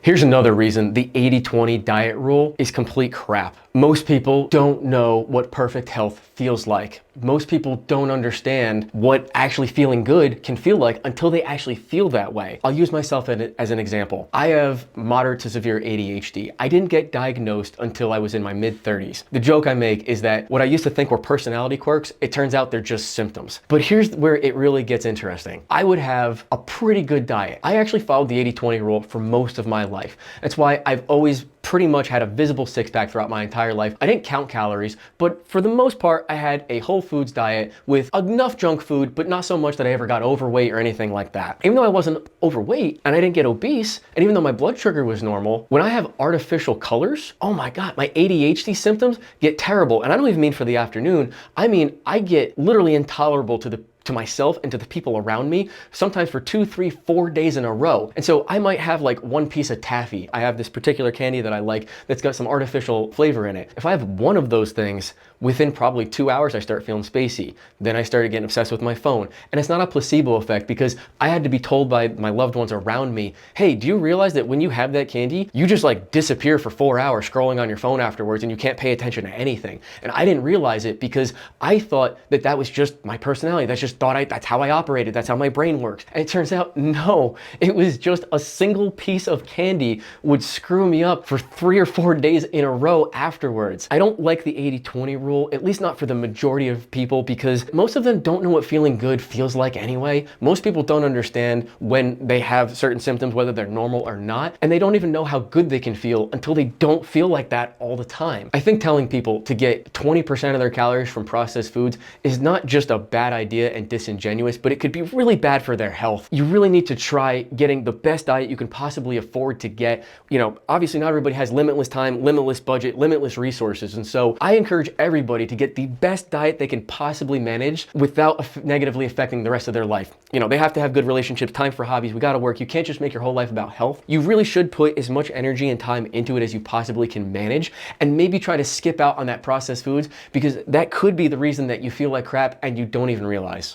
Here's another reason the 80-20 diet rule is complete crap. Most people don't know what perfect health feels like. Most people don't understand what actually feeling good can feel like until they actually feel that way. I'll use myself as an example. I have moderate to severe ADHD. I didn't get diagnosed until I was in my mid-30s. The joke I make is that what I used to think were personality quirks, it turns out they're just symptoms. But here's where it really gets interesting. I would have a pretty good diet. I actually followed the 80-20 rule for most of my life. That's why I've always pretty much had a visible six-pack throughout my entire life. I didn't count calories, but for the most part, I had a whole foods diet with enough junk food, but not so much that I ever got overweight or anything like that. Even though I wasn't overweight and I didn't get obese, and even though my blood sugar was normal, when I have artificial colors, oh my God, my ADHD symptoms get terrible. And I don't even mean for the afternoon. I mean, I get literally intolerable to myself and to the people around me, sometimes for 2, 3, 4 days in a row. And so I might have like one piece of taffy. I have this particular candy that I like that's got some artificial flavor in it. If I have one of those things, within probably 2 hours, I start feeling spacey. Then I started getting obsessed with my phone. And it's not a placebo effect because I had to be told by my loved ones around me, hey, do you realize that when you have that candy, you just like disappear for 4 hours scrolling on your phone afterwards and you can't pay attention to anything. And I didn't realize it because I thought that that was just my personality. That's how I operated. That's how my brain works. And it turns out, no, it was just a single piece of candy would screw me up for 3 or 4 days in a row afterwards. I don't like the 80-20 rule, at least not for the majority of people, because most of them don't know what feeling good feels like anyway. Most people don't understand when they have certain symptoms, whether they're normal or not, and they don't even know how good they can feel until they don't feel like that all the time. I think telling people to get 20% of their calories from processed foods is not just a bad idea and disingenuous, but it could be really bad for their health. You really need to try getting the best diet you can possibly afford to get. You know, obviously not everybody has limitless time, limitless budget, limitless resources. And so I encourage everybody to get the best diet they can possibly manage without negatively affecting the rest of their life. You know, they have to have good relationships, time for hobbies, we gotta work. You can't just make your whole life about health. You really should put as much energy and time into it as you possibly can manage, and maybe try to skip out on that processed foods, because that could be the reason that you feel like crap and you don't even realize.